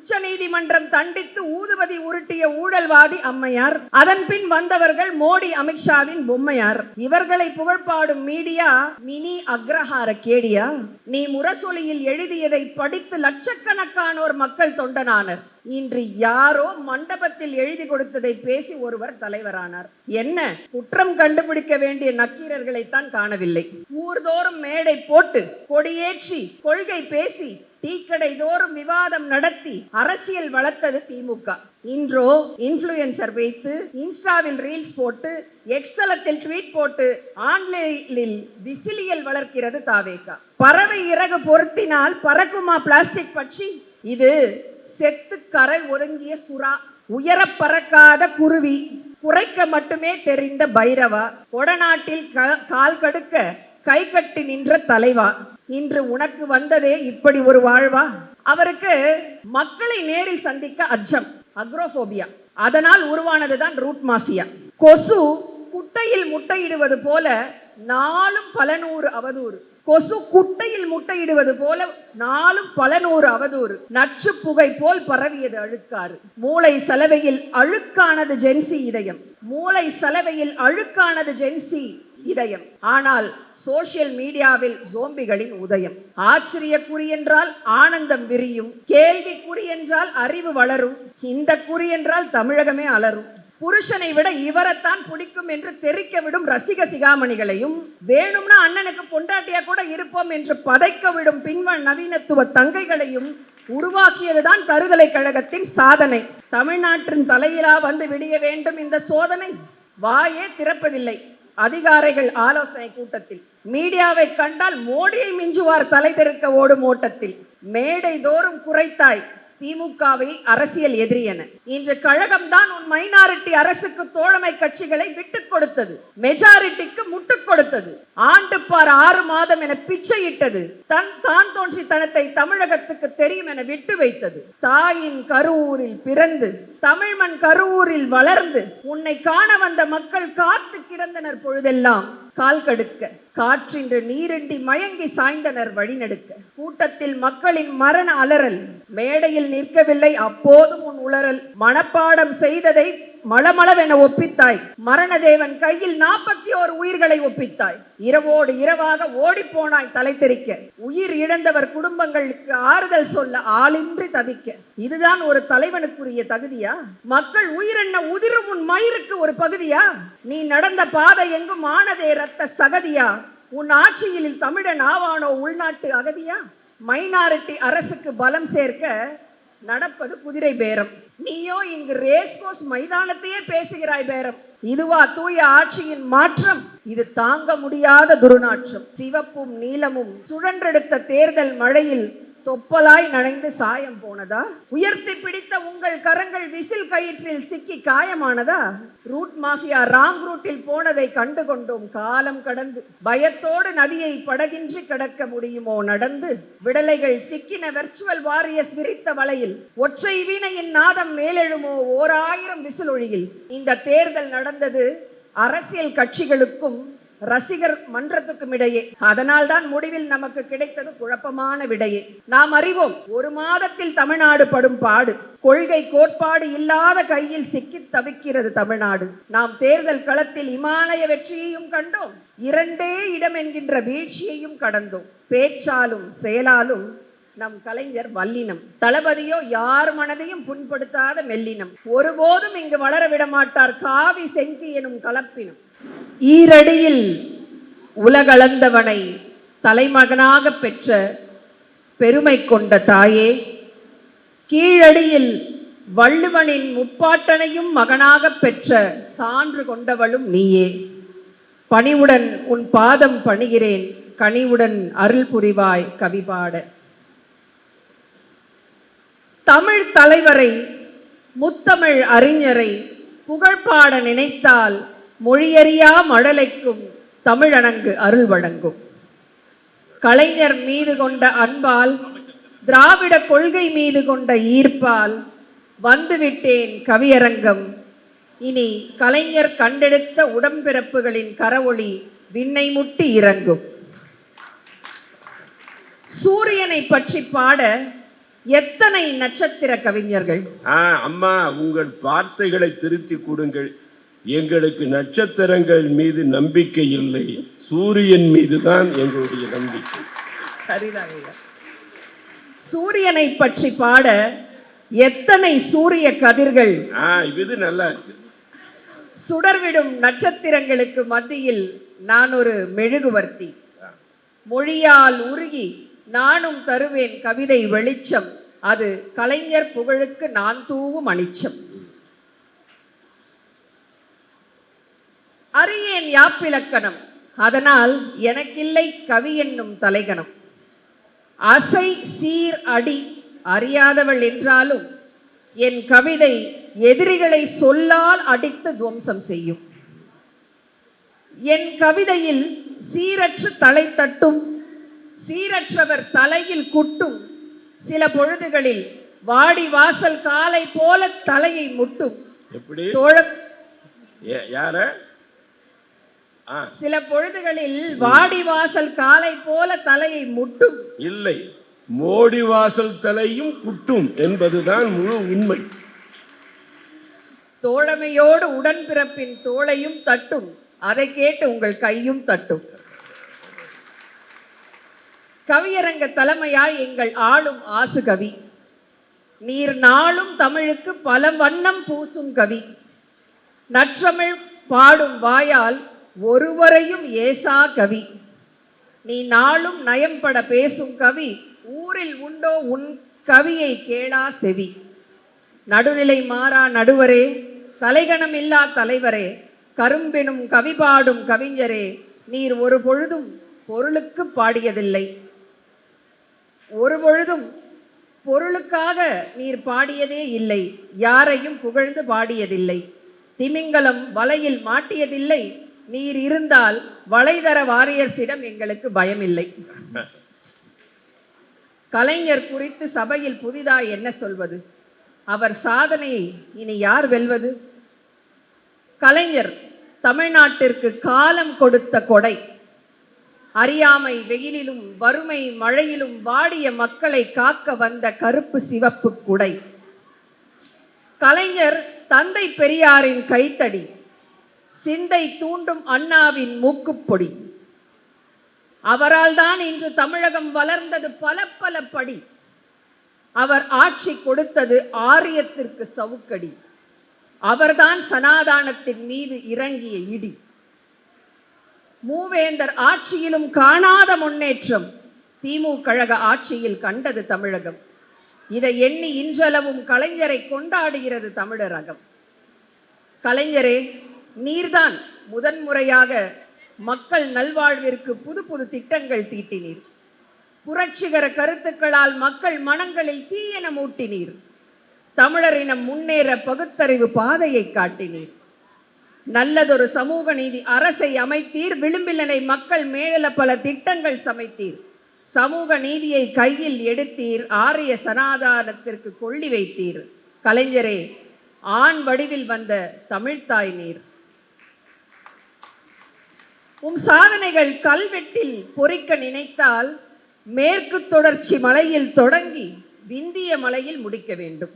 உச்ச நீதிமன்றம் தண்டித்து ஊதுபதி உருட்டிய ஊழல்வாதி அம்மையார். அதன் பின் வந்தவர்கள் மோடி, அமித்ஷாவின் பொம்மையார். இவர்களை புகழ்பாடும் மீடியா மினி அக்ரஹார கேடியா. நீ முரசொலியில் எழுதியதை படித்து லட்சக்கணக்கானோர் மக்கள் தொண்டனானர். இன்று யாரோ மண்டபத்தில் எழுதி கொடுத்ததை பேசி ஒருவர் தலைவரானார். என்ன குற்றம் கண்டுபிடிக்க வேண்டிய நக்கீரர்களைத்தான் காணவில்லை. ஊர்தோறும் மேடை போட்டு கொடியேற்றி கொள்கை பேசி டீக்கடை தோறும் விவாதம் நடத்தி அரசியல் வளர்த்தது திமுக. இன்றோ இன்ஃப்ளூயன்சர் வைத்து இன்ஸ்டாவில் ரீல்ஸ் போட்டு எக்ஸலத்தில் ட்வீட் போட்டு ஆன்லைனில் விசிலியல் வளர்க்கிறது தாவேகா. பறவை இறகு பொருத்தினால் பறக்குமா பிளாஸ்டிக் பட்சி? இது செத்து கரை ஒதுங்கிய சுறா, உயர பறக்காத குருவி, குறைக்க மட்டுமே தெரிந்த பைரவா, கொடநாட்டில் கால் கடுக்க கை கட்டி நின்ற தலைவா. இன்று உனக்கு வந்ததே இப்படி ஒரு வாழ்வா? அவருக்கு மக்களை நேரில் சந்திக்க அச்சம், அக்ரோபோபியா. அதனால் உருவானதுதான் ரூட் மாஃபியா. கொசு குட்டையில் முட்டையிடுவது போல நாளும் பல நூறு அவதூறு. கொசு குட்டையில் முட்டையிடுவது போல நாளும் பல நூறு அவதூறு. நச்சு புகை போல் பரவியது அழுக்காறு. மூளை சலவையில் அழுக்கானது ஜென்சி இதயம். மூளை சலவையில் அழுக்கானது ஜென்சி இதயம். ஆனால் சோசியல் மீடியாவில் ஜோம்பிகளின் உதயம். ஆச்சரியக்குறி என்றால் ஆனந்தம் விரியும், கேள்விக்குறி என்றால் அறிவு வளரும், இந்த குறி என்றால் தமிழகமே அலரும். புருஷனை விட இவரைத்தான் பிடிக்கும் என்று தெரிக்க விடும் ரசிக சிகாமணிகளையும், வேணும்னா அண்ணனுக்கு பொண்டாட்டியா கூட இருப்போம் என்று பதைக்க விடும் பின்வன் நவீனத்துவ தங்கைகளையும் உருவாக்கியதுதான் தருதலை கழகத்தின் சாதனை. தமிழ்நாட்டின் தலையிலா வந்து விடிய வேண்டும் இந்த சோதனை? வாயே திறப்பதில்லை அதிகாரிகள் ஆலோசனை கூட்டத்தில். மீடியாவை கண்டால் மோடியை மிஞ்சுவார் தலை தெறிக்க ஓடும் ஓட்டத்தில். மேடை தோறும் குறைத்தாய் திமுகவை அரசியல் எதிரி என. இன்று கழகம்தான் உன் மைனாரிட்டி அரசுக்கு தோழமை கட்சிகளை விட்டுக் கொடுத்தது, மெஜாரிட்டிக்கு முட்டுக் கொடுத்தது. ஆண்டு பார் 6 மாதம் என பிச்சையிட்டது. தான் தோன்றி தனத்தை தமிழகத்துக்கு தெரியும் என விட்டு வைத்தது. தாயின் கருவூரில் பிறந்து தமிழ் மண் கருவூரில் வளர்ந்து உன்னை காண வந்த மக்கள் காத்து கிடந்தனர். பொழுதெல்லாம் கால் கடுக்க காற்றின்று நீரின்றி மயங்கி சாய்ந்தனர் வழிநடுக்க. கூட்டத்தில் மக்களின் மரண அலறல், மேடையில் நிற்கவில்லை அப்போதும் உன் உளறல். மனப்பாடம் செய்ததை மளமளவென ஒப்பித்தாய். மரணதேவன் கையில் 41 உயிர்களை ஒப்பித்தாய். இரவோடு இரவாக ஓடி போனாய் தலை தெறிக்க. உயிர் இழந்தவர் குடும்பங்களுக்கு ஆறுதல் சொல்ல ஆளின்றி தவிக்க. இதுதான் ஒரு தலைவனுக்குரிய தகுதியா? மக்கள் உயிரென்ன உதிரும் உன் மயிருக்கு ஒரு பகுதியா? நீ நடந்த பாதை எங்கும் ஆனதே ரத்த சகதியா? உன் ஆட்சியில் தமிழன் ஆவானோ உள்நாட்டு அகதியா? மைனாரிட்டி அரசுக்கு பலம் சேர்க்க நடப்பது குதிரை பேரம். நீயோ இங்கு ரேஸ் கோர்ஸ் மைதானத்தையே பேசுகிறாய் பேரம். இதுவா தூய ஆட்சியின் மாற்றம்? இது தாங்க முடியாத துர்நாற்றம். சிவப்பும் நீலமும் சுழன்றெடுத்த தேர்தல் மழையில் தொப்பலாய் நனைந்து சாயம் போனதா? உயர்த்தி பிடித்த உங்கள் கரங்கள் விசில் கயிற்றில் சிக்கி காயமானதா? ரூட் மாஃபியா ராங் ரூட்டில் போனதை கண்டு கொண்டோம் காலம் கடந்து. பயத்தோடு நதியை படகின்றி கடக்க முடியுமோ நடந்து? விடலைகள் சிக்கின வெர்ச்சுவல் வாரியர்ஸ் விரித்த வலையில் ஒற்றை வீணையின் நாதம் மேலெழுமோ 1000 விசில் ஒழியில். இந்த தேர்தல் நடந்தது அரசியல் கட்சிகளுக்கும் ரசிகர் மன்றத்துக்கும் இடையே. அதனால் தான் முடிவில் நமக்கு கிடைத்தது குழப்பமான விடையே. நாம் அறிவோம், 1 மாதத்தில் தமிழ்நாடு படும் பாடு. கொள்கை கோட்பாடு இல்லாத கையில் சிக்கி தவிக்கிறது தமிழ்நாடு. நாம் தேர்தல் களத்தில் இமாலய வெற்றியையும் கண்டோம், 2 இடம் என்கின்ற வீழ்ச்சியையும் கடந்தோம். பேச்சாலும் செயலாலும் நம் கலைஞர் வல்லினம். தளபதியோ யார் மனதையும் புண்படுத்தாத மெல்லினம். ஒருபோதும் இங்கு வளர விடமாட்டார் காவி செங்கி எனும் கலப்பினம். ஈரடியில் உலகளந்தவனை தலைமகனாக பெற்ற பெருமை கொண்ட தாயே, கீழடியில் வள்ளுவனின் முப்பாட்டனையும் மகனாக பெற்ற சான்று கொண்டவளும் நீயே. பணிவுடன் உன் பாதம் பணிகிறேன், கனிவுடன் அருள் புரிவாய் கவிபாட. தமிழ் தலைவரை, முத்தமிழ் அறிஞரை புகழ்பாட நினைத்தால் மொழியறியா மழலைக்கும் தமிழணங்கு அருள் வழங்கும். கலைஞர் மீது கொண்ட அன்பால், திராவிட கொள்கை மீது கொண்ட ஈர்ப்பால் வந்துவிட்டேன் கவியரங்கம். இனி கலைஞர் கண்டெடுத்த உடம்பிறப்புகளின் கரவொளி விண்ணை முட்டி இறங்கும். சூரியனை பற்றி பாட எத்தனை நட்சத்திர கவிஞர்கள். அம்மா, உங்கள் வார்த்தைகளை திருத்தி கொடுங்கள். எங்களுக்கு நட்சத்திரங்கள் மீது நம்பிக்கை இல்லை, சூரியன் மீது தான் எங்களுடைய நம்பிக்கை. சரிதாங்க. சூரியனை பற்றி பாட எத்தனை சூரிய கதிர்கள். இது நல்லா இருக்கு. சுடர்விடும் நட்சத்திரங்களுக்கு மத்தியில் நான் ஒரு மெழுகுவர்த்தி, மொழியால் உருகி நானும் தருவேன் கவிதை வெளிச்சம், அது கலைஞர் புகழுக்கு நான் தூவும் அனிச்சம். அறியேன் யாப்பிலக்கணம், அதனால் எனக்கில்லை கவி என்னும் தலைகணம். அசை சீர் அடி அறியாதவள் என்றாலும் என் கவிதை எதிரிகளை சொல்லால் அடித்து துவம்சம் செய்யும். என் கவிதையில் சீரற்று தலை தட்டும், சீரற்றவர் தலையில் குட்டும், சில பொழுதுகளில் வாடி வாசல் காலை போல தலையை முட்டும். சில பொழுதுகளில் வாடி வாசல் காலை போல தலையை முட்டும். இல்லை, மோடி வாசல் தலையும் குட்டும் என்பதுதான் முழு உண்மை. தோழமையோடு உடன்பிறப்பின் தோளையும் தட்டும், அதை கேட்டு உங்கள் கையும் தட்டும். கவியரங்க தலைமையாய் எங்கள் ஆளும் ஆசு கவி, நீர் நாளும் தமிழுக்கு பல வண்ணம் பூசும் கவி. நற்றமிழ் பாடும் வாயால் ஒருவரையும் ஏசா கவி. நீ நாளும் நயம்பட பேசும் கவி, ஊரில் உண்டோ உன் கவியை கேளா செவி. நடுநிலை மாறா நடுவரே, தலைகணம் இல்லா தலைவரே, கரும்பெனும் கவி பாடும் கவிஞரே, நீர் ஒரு பொழுதும் பொருளுக்கு பாடியதில்லை, ஒரு பொழுதும் பொருளுக்காக நீர் பாடியதே இல்லை, யாரையும் புகழ்ந்து பாடியதில்லை, திமிங்கலம் வலையில் மாட்டியதில்லை, நீர் இருந்தால் வளைதர வாரியர்ஸிடம் எங்களுக்கு பயமில்லை. கலைஞர் குறித்து சபையில் புதிதாய் என்ன சொல்வது? அவர் சாதனையை இனி யார் வெல்வது? கலைஞர் தமிழ்நாட்டிற்கு காலம் கொடுத்த கொடை, அறியாமை வெயிலிலும் வறுமை மழையிலும் வாடிய மக்களை காக்க வந்த கருப்பு சிவப்பு குடை. கலைஞர் தந்தை பெரியாரின் கைத்தடி, சிந்தை தூண்டும் அண்ணாவின் மூக்குப்பொடி. அவரால் தான் இன்று தமிழகம் வளர்ந்தது பல பல படி. அவர் ஆட்சி கொடுத்தது ஆரியத்திற்கு சவுக்கடி. அவர்தான் சனாதானத்தின் மீது இறங்கிய இடி. மூவேந்தர் ஆட்சியிலும் காணாத முன்னேற்றம் திமுக கழக ஆட்சியில் கண்டது தமிழகம். இதை எண்ணி இன்றளவும் கலைஞரை கொண்டாடுகிறது தமிழரகம். கலைஞரே, நீர்தான் முதன்முறையாக மக்கள் நல்வாழ்விற்கு புது புது திட்டங்கள் தீட்டினீர். புரட்சிகர கருத்துக்களால் மக்கள் மனங்களில் தீயென மூட்டினீர். தமிழரினம் முன்னேற பகுத்தறிவு பாதையை காட்டினீர். நல்லதொரு சமூக நீதி அரசை அமைத்தீர். விளிம்பிலனை மக்கள் மேல பல திட்டங்கள் சமைத்தீர். சமூக நீதியை கையில் எடுத்தீர். ஆரிய சனாதானத்திற்கு கொள்ளி வைத்தீர். கலைஞரே, ஆண் வடிவில் வந்த தமிழ்த்தாய் நீர். சாதனைகள் கல்வெட்டில் பொறிக்க நினைத்தால் மேற்கு தொடர்ச்சி மலையில் தொடங்கி விந்திய மலையில் முடிக்க வேண்டும்.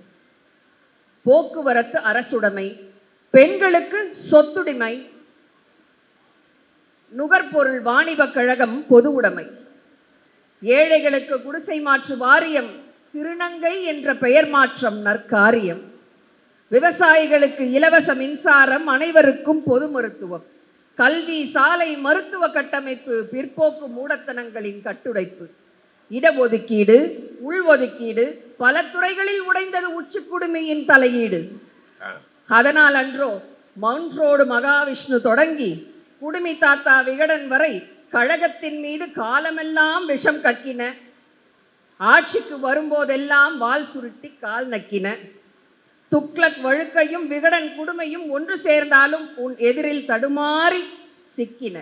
போக்குவரத்து அரசுடைமை, பெண்களுக்கு சொத்துடைமை, நுகர்பொருள் வாணிப கழகம் பொது உடைமை, ஏழைகளுக்கு குடிசை மாற்று வாரியம், திருநங்கை என்ற பெயர் மாற்றம் நற்காரியம், விவசாயிகளுக்கு இலவச மின்சாரம், அனைவருக்கும் பொது மருத்துவம், கல்வி சாலை மருத்துவ கட்டமைப்பு, பிற்போக்கு மூடத்தனங்களின் கட்டுடைப்பு, இடஒதுக்கீடு உள்ஒதுக்கீடு, பல துறைகளில் உடைந்தது உச்சி குடுமியின் தலையீடு. அதனால் அன்றோ மவுண்ட் ரோடு மகாவிஷ்ணு தொடங்கி குடுமி தாத்தா விகடன் வரை கழகத்தின் மீது காலமெல்லாம் விஷம் கக்கின. ஆட்சிக்கு வரும்போதெல்லாம் வால் சுருட்டி கால் நக்கின. துக்ளக் வழுக்கையும் விகடன் குடுமையும் ஒன்று சேர்ந்தாலும் உன் எதிரில் தடுமாறி சிக்கின.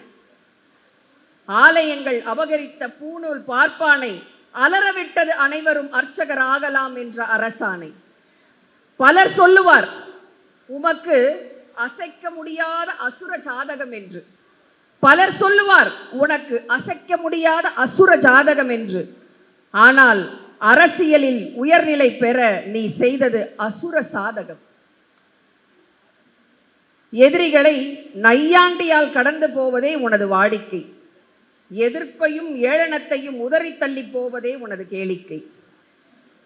ஆலயங்கள் அபகரித்த பூணூல் பார்ப்பானை அலறவிட்டது அனைவரும் அர்ச்சகர் ஆகலாம் என்ற அரசாணை. பலர் சொல்லுவார் உமக்கு அசைக்க முடியாத அசுர ஜாதகம் என்று. பலர் சொல்லுவார் உனக்கு அசைக்க முடியாத அசுர ஜாதகம் என்று. ஆனால் அரசியலில் உயர்நிலை பெற நீ செய்தது அசுர சாதகம். எதிரிகளை நையாண்டியால் கடந்து போவதே உனது வாடிக்கை. எதிர்ப்பையும் ஏளனத்தையும் உதறி தள்ளி போவதே உனது கேளிக்கை.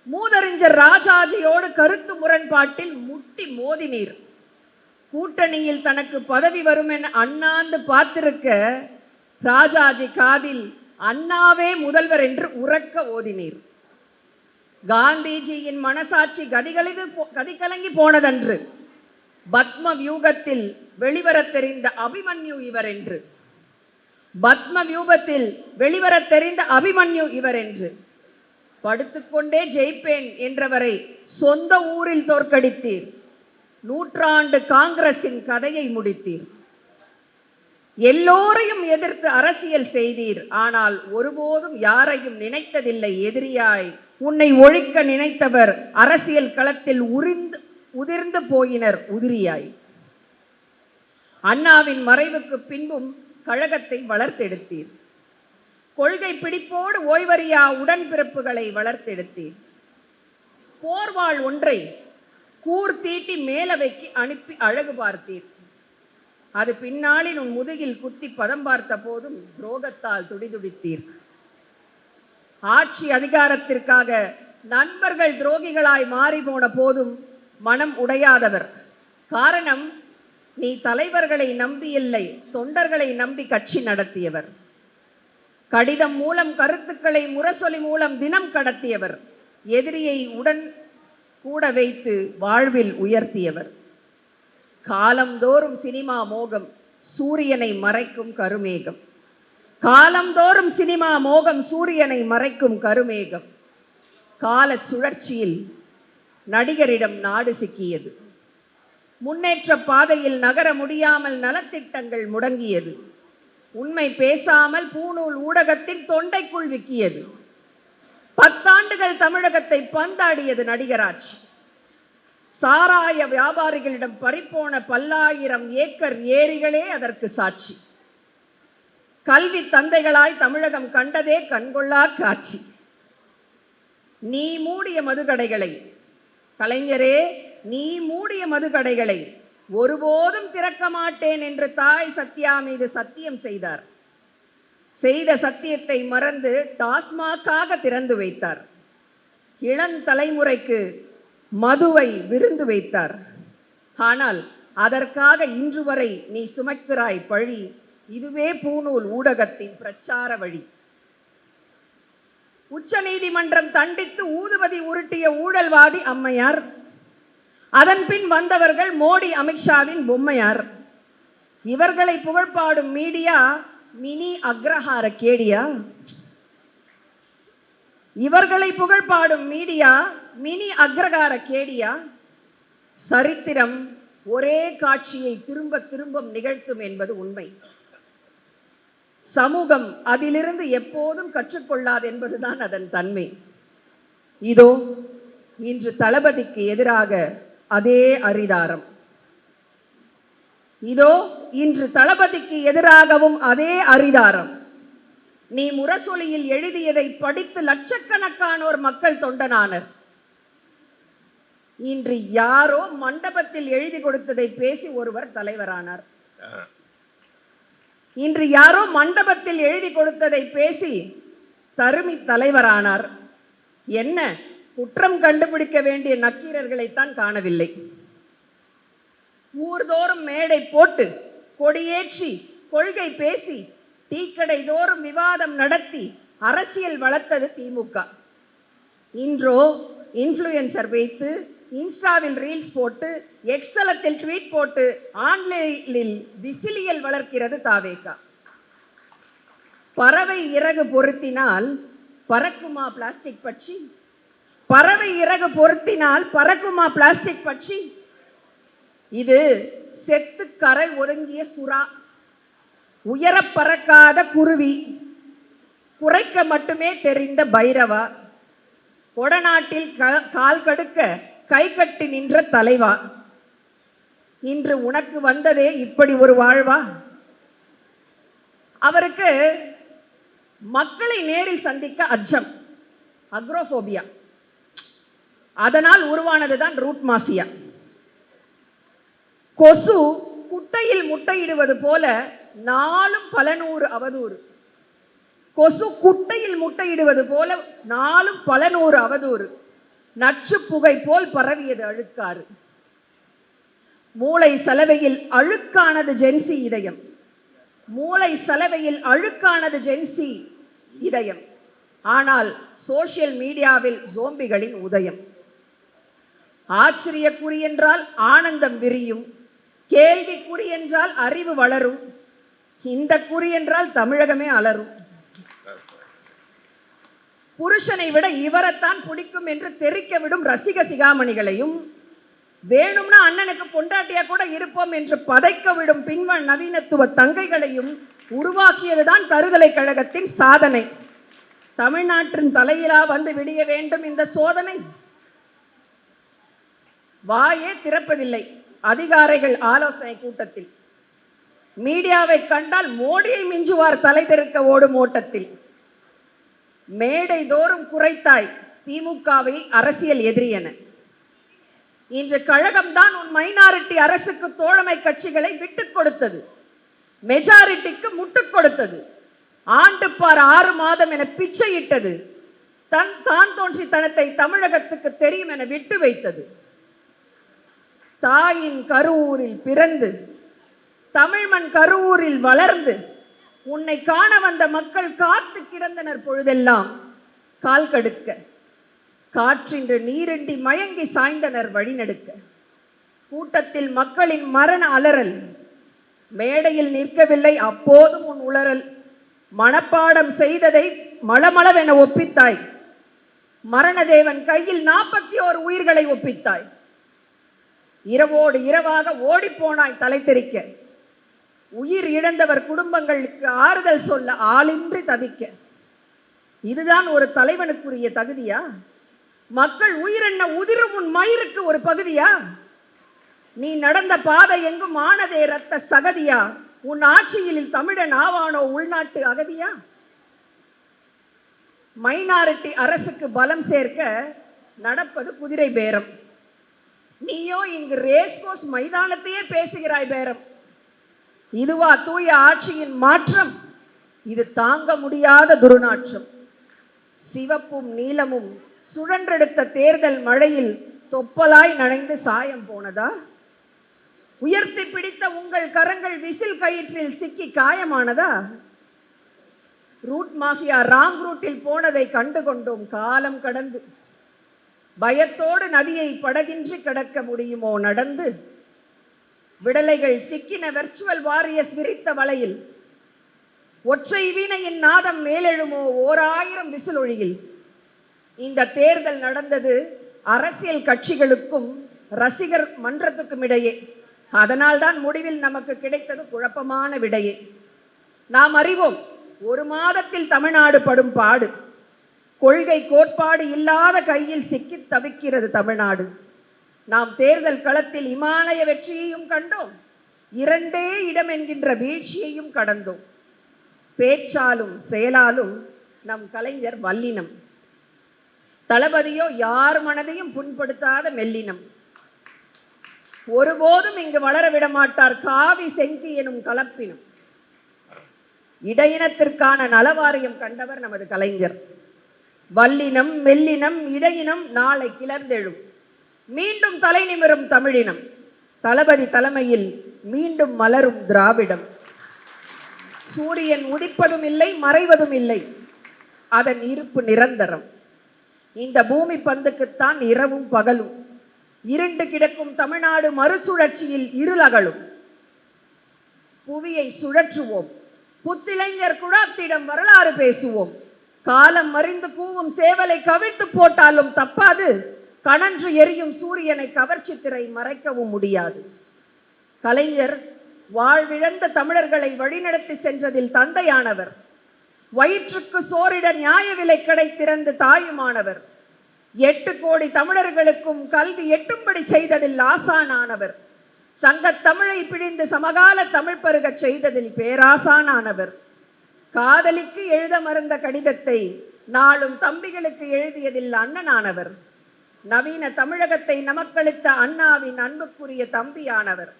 மூதறிஞர் ராஜாஜியோடு கருத்து முரண்பாட்டில் முட்டி மோதினீர். கூட்டணியில் தனக்கு பதவி வரும் என அண்ணாந்து பார்த்திருக்க ராஜாஜி காதில் அண்ணாவே முதல்வர் என்று உறக்க ஓதினீர். காந்திஜியின் மனசாட்சி கதிகலங்கி போனதன்று. பத்ம வியூகத்தில் வெளிவரத் தெரிந்த அபிமன்யு இவர் என்று. பத்ம வியூகத்தில் வெளிவரத் தெரிந்த அபிமன்யு இவர் என்று. படுத்துக்கொண்டே ஜெயிப்பேன் என்றவரை சொந்த ஊரில் தோற்கடித்தீர். நூற்றாண்டு காங்கிரசின் கதையை முடித்தீர். எல்லோரையும் எதிர்த்து அரசியல் செய்தீர். ஆனால் ஒருபோதும் யாரையும் நினைத்ததில்லை எதிரியாய். உன்னை ஒழிக்க நினைத்தவர் அரசியல் களத்தில் உதிர்ந்து போயினர் உதிரியாய். அண்ணாவின் மறைவுக்கு பின்பும் கழகத்தை வளர்த்தெடுத்தீர். கொள்கை பிடிப்போடு ஓய்வறியா உடன்பிறப்புகளை வளர்த்தெடுத்தீர். போர்வாள் ஒன்றை கூர் தீட்டி மேலவைக்கு அனுப்பி அழகு பார்த்தீர். அது பின்னாளில் உன் முதுகில் குத்தி பதம் பார்த்த போதும் துரோகத்தால் துடிதுடித்தீர். ஆட்சி அதிகாரத்திற்காக நண்பர்கள் துரோகிகளாய் மாறி போன போதும் மனம் உடையாதவர். காரணம், நீ தலைவர்களை நம்பி இல்லை, தொண்டர்களை நம்பி கட்சி நடத்தியவர். கடிதம் மூலம் கருத்துக்களை முரசொலி மூலம் தினம் கடத்தியவர். எதிரியை உடன் கூட வைத்து வாழ்வில் உயர்த்தியவர். காலந்தோறும் சினிமா மோகம் சூரியனை மறைக்கும் கருமேகம். காலந்தோறும் சினிமா மோகம் சூரியனை மறைக்கும் கருமேகம். கால சுழற்சியில் நடிகரிடம் நாடு சிக்கியது. முன்னேற்ற பாதையில் நகர முடியாமல் நலத்திட்டங்கள் முடங்கியது. உண்மை பேசாமல் பூணூல் ஊடகத்தின் தொண்டைக்குள் விக்கியது. 10 ஆண்டுகள் தமிழகத்தை பந்தாடியது நடிகராட்சி. சாராய வியாபாரிகளிடம் பறிப்போன பல்லாயிரம் ஏக்கர் ஏரிகளே அதற்கு சாட்சி. கல்வி தந்தைகளாய் தமிழகம் கண்டதே கண்கொள்ளா காட்சி. நீ மூடிய மதுக்கடைகளை, கலைஞரே நீ மூடிய மதுக்கடைகளை ஒருபோதும் திறக்க மாட்டேன் என்று தாய் சத்யா மீது சத்தியம் செய்தார். செய்த சத்தியத்தை மறந்து டாஸ்மாகாக திறந்து வைத்தார். இளம் தலைமுறைக்கு மதுவை விருந்து வைத்தார். ஆனால் அதற்காக இன்று வரை நீ சுமக்கிறாய் பழி. இதுவே பூணூல் ஊடகத்தின் பிரச்சார வழி. உச்ச நீதிமன்றம் தண்டித்து ஊதுபதி உருட்டிய ஊழல்வாதி அம்மையார். அதன் பின் வந்தவர்கள் மோடி அமித்ஷாவின் பொம்மையார். இவர்களை புகழ்பாடும் மீடியா மினி அக்ரஹார கேடியா. இவர்களை புகழ்பாடும் மீடியா மினி அக்ரஹார கேடியா. சரித்திரம் ஒரே காட்சியை திரும்ப திரும்ப நிகழ்த்தும் என்பது உண்மை. சமூகம் அதிலிருந்து எப்போதும் கற்றுக்கொள்ளாது என்பதுதான் அதன் தன்மை. இதோ இன்று தளபதிக்கு எதிராக அதே அரிதாரம். இதோ இன்று தளபதிக்கு எதிராகவும் அதே அரிதாரம். நீ முரசொலியில் எழுதியதை படித்து லட்சக்கணக்கானோர் மக்கள் தொண்டனானர். இன்று யாரோ மண்டபத்தில் எழுதி கொடுத்ததை பேசி ஒருவர் தலைவரானார். இன்று யாரோ மண்டபத்தில் எழுதி கொடுத்ததை பேசி தருமி தலைவரானார். என்ன குற்றம் கண்டுபிடிக்க வேண்டிய நக்கீரர்களைத்தான் காணவில்லை. ஊர்தோறும் மேடை போட்டு கொடியேற்றி கொள்கை பேசி டீக்கடை தோறும் விவாதம் நடத்தி அரசியல் வளர்த்தது திமுக. இன்றோ இன்ஃப்ளூயன்சர் வைத்து இன்ஸ்டாவில் ரீல்ஸ் போட்டு எக்ஸலத்தில் ட்வீட் போட்டு ஆன்லைனில் விசிலியல் வளர்க்கிறது தாவேகா. பறவை இறகு பொருத்தினால் பறக்குமா பிளாஸ்டிக் பட்சி? பறவை இறகு பொருத்தினால் பறக்குமா பிளாஸ்டிக் பட்சி? இது செத்து கரை ஒதுங்கிய சுறா, உயர பறக்காத குருவி, குறைக்க மட்டுமே தெரிந்த பைரவா, கொடநாட்டில் கால் கடுக்க கை கட்டி நின்ற தலைவா. இன்று உனக்கு வந்ததே இப்படி ஒரு வாழ்வா? அவருக்கு மக்களை நேரில் சந்திக்க அச்சம். அக்ரோபோபியா. அதனால் உருவானதுதான் ரூட் மாஃபியா. கொசு குட்டையில் முட்டையிடுவது போல நாளும் பல நூறு அவதூறு. கொசு குட்டையில் முட்டையிடுவது போல நாளும் பல நூறு அவதூறு. நச்சு புகை போல் பரவியது அழுக்காறு. மூளை சலவையில் அழுக்கானது ஜென்சி இதயம். மூளை சலவையில் அழுக்கானது ஜென்சி இதயம். ஆனால் சோசியல் மீடியாவில் ஜோம்பிகளின் உதயம். ஆச்சரியக்குறி என்றால் ஆனந்தம் விரியும், கேள்விக்குறி என்றால் அறிவு வளரும், இந்த குறி என்றால் தமிழகமே அலரும். புருஷனை விட இவரைத்தான் பிடிக்கும் என்று தெரிக்க விடும் ரசிக சிகாமணிகளையும், வேணும்னா அண்ணனுக்கு பொண்டாட்டியா கூட இருப்போம் என்று பதைக்க விடும் பின்வ நவீனத்துவ தங்கைகளையும் உருவாக்கியதுதான் தருதலை கழகத்தின் சாதனை. தமிழ்நாட்டின் தலையிலா வந்து விடிய வேண்டும் இந்த சோதனை. வாயே திறப்பதில்லை அதிகாரிகள் ஆலோசனை கூட்டத்தில். மீடியாவை கண்டால் மோடியை மிஞ்சுவார் தலை தெறிக்க ஓடும் ஓட்டத்தில். மேடை தோறும் குறைத்தாய் திமுகவை அரசியல் எதிரி என. இன்று கழகம்தான் உன் மைனாரிட்டி அரசுக்கு தோழமை கட்சிகளை விட்டுக் கொடுத்தது, மெஜாரிட்டிக்கு முட்டுக் கொடுத்தது, ஆண்டு பார் 6 மாதம் என பிச்சையிட்டது, தான் தோன்றித்தனத்தை தமிழகத்துக்கு தெரியும் என விட்டு வைத்தது. தாயின் கருவூரில் பிறந்து தமிழ் மண் கருவூரில் வளர்ந்து உன்னை காண வந்த மக்கள் காத்து கிடந்தனர் பொழுதெல்லாம் கால் கடுக்க. காற்றின்று நீரின்றி மயங்கி சாய்ந்தனர் வழிநடுக்க. கூட்டத்தில் மக்களின் மரண அலறல், மேடையில் நிற்கவில்லை அப்போதும் உன் உளறல். மனப்பாடம் செய்ததை மளமளவென ஒப்பித்தாய். மரணதேவன் கையில் 41 உயிர்களை ஒப்பித்தாய். இரவோடு இரவாக ஓடிப்போனாய் தலை தெறிக்க. உயிர் இழந்தவர் குடும்பங்களுக்கு ஆறுதல் சொல்ல ஆளின்றி தவிக்க. இதுதான் ஒரு தலைவனுக்குரிய தகுதியா? மக்கள் உயிரென்ன உதிரும் உன் மயிருக்கு ஒரு பகுதியா? நீ நடந்த பாதை எங்கும் ஆனதே ரத்த சகதியா? உன் ஆட்சியில் தமிழன் ஆவானோ உள்நாட்டு அகதியா? மைனாரிட்டி அரசுக்கு பலம் சேர்க்க நடப்பது குதிரை பேரம். நீயோ இங்கு ரேஸ்கோர்ஸ் மைதானத்தையே பேசுகிறாய் பேரம். இதுவா தூய ஆட்சியின் மாற்றம்? இது தாங்க முடியாத துர்நாற்றம். சிவப்பும் நீலமும் சுழன்றெடுத்த தேர்தல் மழையில் தொப்பலாய் நனைந்து சாயம் போனதா? உயர்த்தி பிடித்த உங்கள் கரங்கள் விசில் கயிற்றில் சிக்கி காயமானதா? ரூட் மாஃபியா ராங் ரூட்டில் போனதை கண்டு கொண்டோம் காலம் கடந்து. பயத்தோடு நதியை படகின்றி கடக்க முடியுமோ நடந்து? விடலைகள் சிக்கின வெர்ச்சுவல் வாரியர்ஸ் விரித்த வலையில் ஒற்றை வீணையின் நாதம் மேலெழுமோ 1000 விசில் ஒழியில். இந்த தேர்தல் நடந்தது அரசியல் கட்சிகளுக்கும் ரசிகர் மன்றத்துக்கும் இடையே. அதனால்தான் முடிவில் நமக்கு கிடைத்தது குழப்பமான விடையே. நாம் அறிவோம் 1 மாதத்தில் தமிழ்நாடு படும் பாடு. கொள்கை கோட்பாடு இல்லாத கையில் சிக்கி தவிக்கிறது தமிழ்நாடு. நாம் தேர்தல் களத்தில் இமாலய வெற்றியையும் கண்டோம், 2 இடம் என்கின்ற வீழ்ச்சியையும் கடந்தோம். பேச்சாலும் செயலாலும் நம் கலைஞர் வல்லினம். தளபதியோ யார் மனதையும் புண்படுத்தாத மெல்லினம். ஒருபோதும் இங்கு வளர விடமாட்டார் காவி செங்கி எனும் கலப்பினம். இடையினத்திற்கான நலவாரியம் கண்டவர் நமது கலைஞர். வல்லினம் மெல்லினம் இடையினம் நாளை கிளர்ந்தெழும், மீண்டும் தலை நிமிரும் தமிழினம். தளபதி தலைமையில் மீண்டும் மலரும் திராவிடம். சூரியன் உதிப்பதும் இல்லை மறைவதும் இல்லை, அதன் இருப்பு நிரந்தரம். இந்த பூமி பந்துக்குத்தான் இரவும் பகலும். இருண்டு கிடக்கும் தமிழ்நாடு மறுசுழற்சியில் இருளகலும். புவியை சுழற்றுவோம், புத்திளைஞர் குழாத்திடம் வரலாறு பேசுவோம். காலம் மறிந்து கூவும் சேவலை கவிழ்த்து போட்டாலும் தப்பாது, கனன்று எரியும் சூரியனை கவர்ச்சி திரை மறைக்கவும் முடியாது. கலைஞர் வாழ்விழந்த தமிழர்களை வழிநடத்தி சென்றதில் தந்தையானவர். வயிற்றுக்கு சோறிட நியாய விலை கடை திறந்து தாயுமானவர். 8 கோடி தமிழர்களுக்கும் கல்வி எட்டும்படி செய்ததில் ஆசானானவர். சங்கத் தமிழை பிழிந்து சமகால தமிழ் பருகச் செய்ததில் பேராசானானவர். காதலிக்கு எழுத மறந்த கடிதத்தை நாளும் தம்பிகளுக்கு எழுதியதில் அண்ணனானவர். நவீன தமிழகத்தை நமக்களித்த அண்ணாவின் அன்புக்குரிய தம்பியானவர்.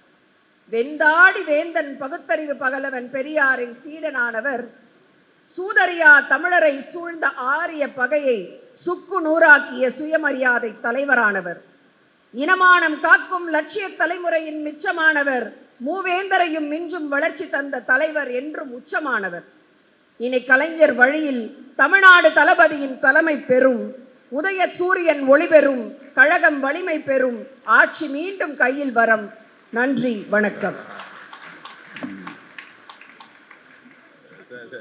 வெந்தாடி வேந்தன் பகுத்தறிவு பகலவன் பெரியாரின் சீடனானவர். சூதறியா தமிழரை சூழ்ந்த ஆரிய பகையை சுக்கு நூறாக்கிய சுயமரியாதை தலைவரானவர். இனமானம் காக்கும் லட்சிய தலைமுறையின் மிச்சமானவர். மூவேந்தரையும் மிஞ்சும் வளர்ச்சி தந்த தலைவர் என்றும் உச்சமானவர். இனி கலைஞர் வழியில் தமிழ்நாடு தளபதியின் தலைமை பெறும். உதய சூரியன் ஒளி பெறும். கழகம் வலிமை பெறும். ஆட்சி மீண்டும் கையில் வரும். நன்றி, வணக்கம்.